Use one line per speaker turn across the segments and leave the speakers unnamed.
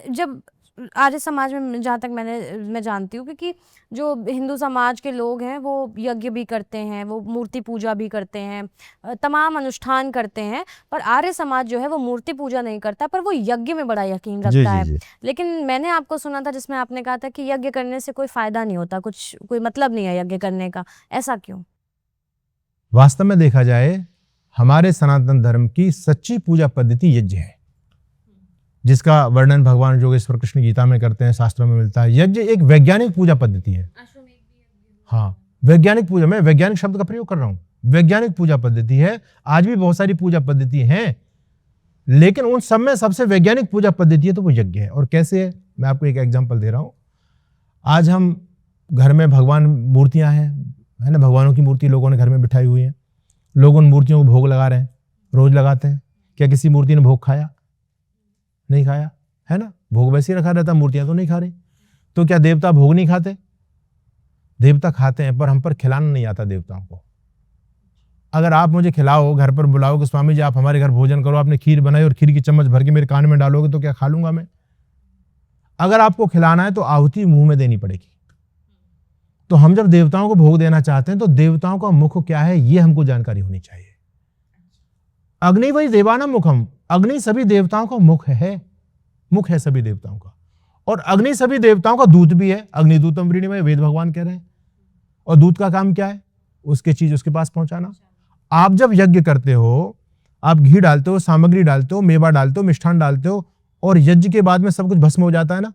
जब आर्य समाज में, जहाँ तक मैं जानती हूँ, क्योंकि जो हिंदू समाज के लोग हैं वो यज्ञ भी करते हैं, वो मूर्ति पूजा भी करते हैं, तमाम अनुष्ठान करते हैं, पर आर्य समाज जो है वो मूर्ति पूजा नहीं करता, पर वो यज्ञ में बड़ा यकीन
जी
रखता
जी
है।
जी।
लेकिन मैंने आपको सुना था जिसमें आपने कहा था कि यज्ञ करने से कोई फायदा नहीं होता, कोई मतलब नहीं है यज्ञ करने का, ऐसा क्यों?
वास्तव में देखा जाए, हमारे सनातन धर्म की सच्ची पूजा पद्धति यज्ञ है, जिसका वर्णन भगवान योगेश्वर कृष्ण गीता में करते हैं, शास्त्रों में मिलता है। यज्ञ एक वैज्ञानिक पूजा पद्धति है। हाँ, वैज्ञानिक पूजा, मैं वैज्ञानिक शब्द का प्रयोग कर रहा हूँ, वैज्ञानिक पूजा पद्धति है। आज भी बहुत सारी पूजा पद्धति हैं, लेकिन उन सब में सबसे वैज्ञानिक पूजा पद्धति है तो वो यज्ञ है। और कैसे है, मैं आपको एक एग्जांपल दे रहा हूँ। आज हम घर में भगवान मूर्तियां हैं, है ना, भगवानों की मूर्ति लोगों ने घर में बिठाई हुई है, लोग उन मूर्तियों को भोग लगा रहे हैं, रोज लगाते हैं। क्या किसी मूर्ति ने भोग खाया? नहीं खाया, है ना, भोग वैसे ही रखा रहता, मूर्तियां तो नहीं खा रही। तो क्या देवता भोग नहीं खाते? देवता खाते हैं, पर हम पर खिलाना नहीं आता देवताओं को। अगर आप मुझे खिलाओ, घर पर बुलाओ कि स्वामी जी आप हमारे घर भोजन करो, आपने खीर बनाई और खीर की चम्मच भर के मेरे कान में डालोगे, तो क्या खा लूंगा मैं? अगर आपको खिलाना है तो आहुति मुंह में देनी पड़ेगी। तो हम जब देवताओं को भोग देना चाहते हैं तो देवताओं का मुख क्या है ये हमको जानकारी होनी चाहिए। अग्नि वही देवानां मुखम, अग्नि सभी देवताओं का मुख है, मुख है सभी देवताओं का। और अग्नि सभी देवताओं का दूत भी है, अग्निदूतम वृणीमय, वेद भगवान कह रहे हैं। और दूत का काम क्या है? उसके चीज उसके पास पहुंचाना। आप जब यज्ञ करते हो, आप घी डालते हो, सामग्री डालते हो, मेवा डालते हो, मिष्ठान डालते हो, और यज्ञ के बाद में सब कुछ भस्म हो जाता है ना,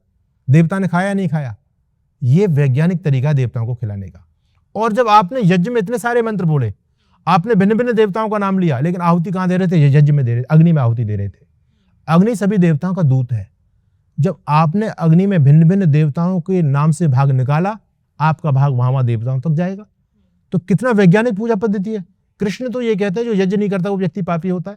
देवता ने खाया नहीं खाया। ये वैज्ञानिक तरीका है देवताओं को खिलाने का। और जब आपने यज्ञ में इतने सारे मंत्र बोले, आपने भिन्न भिन्न देवताओं का नाम लिया, लेकिन आहुति कहां दे रहे थे? यज्ञ में दे रहे, अग्नि में आहुति दे रहे थे। अग्नि सभी देवताओं का दूत है। जब आपने अग्नि में भिन्न भिन्न देवताओं के नाम से भाग निकाला, आपका भाग वहां देवताओं तक जाएगा। तो कितना वैज्ञानिक पूजा पद्धति है। कृष्ण तो ये कहते हैं जो यज्ञ नहीं करता वो व्यक्ति पापी होता है,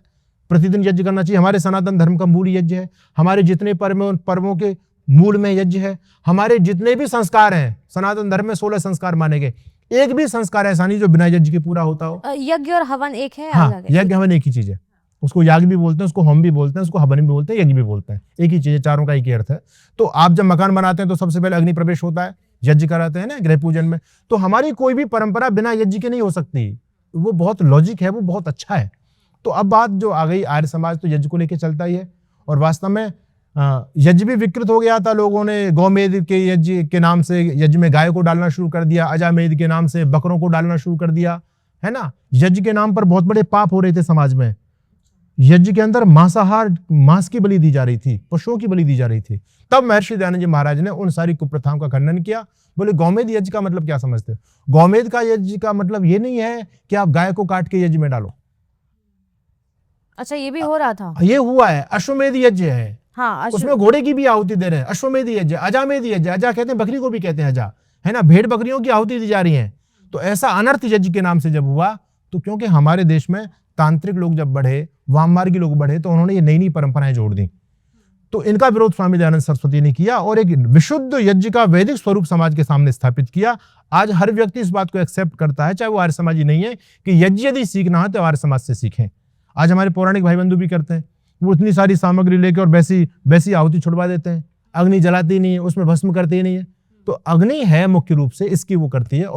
प्रतिदिन यज्ञ करना चाहिए। हमारे सनातन धर्म का मूल यज्ञ है, हमारे जितने पर्वों के मूल में यज्ञ है। हमारे जितने भी संस्कार हैं, सनातन धर्म में 16 संस्कार माने गए, एक भी संस्कार ऐसा नहीं जो बिना यज्ञ के पूरा होता हो।
यज्ञ और हवन एक है?
हाँ,
अलग है?
यज्ञ हवन एक ही चीज है। उसको याग भी बोलते हैं, उसको होम भी बोलते हैं, उसको हवन भी बोलते हैं, यज्ञ भी बोलते हैं, एक ही चीज है, चारों का एक ही अर्थ है। तो आप जब मकान बनाते हैं तो सबसे पहले अग्नि प्रवेश होता है, यज्ञ कराते हैं ना गृह पूजन में। तो हमारी कोई भी परंपरा बिना यज्ञ के नहीं हो सकती। वो बहुत लॉजिक है, वो बहुत अच्छा है। तो अब बात जो आ गई, आर्य समाज तो यज्ञ को लेकर चलता ही है। और वास्तव में यज्ञ भी विकृत हो गया था। लोगों ने गौमेध के यज्ञ के नाम से यज्ञ में गाय को डालना शुरू कर दिया, अजामेध के नाम से बकरों को डालना शुरू कर दिया, है ना। यज्ञ के नाम पर बहुत बड़े पाप हो रहे थे समाज में। यज्ञ के अंदर मांसाहार, मांस की बलि दी जा रही थी, पशुओं की बलि दी जा रही थी। तब महर्षि दयानंद जी महाराज ने उन सारी कुप्रथाओं का खंडन किया। बोले गौमेध यज्ञ का मतलब क्या समझते हो? गौमेध का यज्ञ का मतलब ये नहीं है कि आप गाय को काट के यज्ञ में डालो।
अच्छा, ये भी हो रहा था?
ये हुआ है, अश्वमेध यज्ञ है।
हाँ,
उसमें घोड़े की भी आहुति दे रहे हैं, अश्वमेध यज्ञ, अजामेध यज्ञ, अजा कहते हैं बकरी को भी कहते हैं अजा, है ना, भेड़ बकरियों की आहुति दी जा रही है। तो ऐसा अनर्थ यज्ञ के नाम से जब हुआ, तो क्योंकि हमारे देश में तांत्रिक लोग जब बढ़े, वाममार्गी लोग बढ़े, तो उन्होंने ये नई नई परंपराएं जोड़ दी। तो इनका विरोध स्वामी दयानंद सरस्वती ने किया और एक विशुद्ध यज्ञ का वैदिक स्वरूप समाज के सामने स्थापित किया। आज हर व्यक्ति इस बात को एक्सेप्ट करता है, चाहे वो आर्य समाजी नहीं है, कि यज्ञ यदि सीखना है तो आर्य समाज से सीखें। आज हमारे पौराणिक भाई बंधु भी करते हैं, वो इतनी सारी सामग्री लेके और वैसी आहुति छुड़वा देते हैं, अग्नि जलाती नहीं है, उसमें भस्म करती नहीं है। तो अग्नि है मुख्य रूप से इसकी वो करती है। और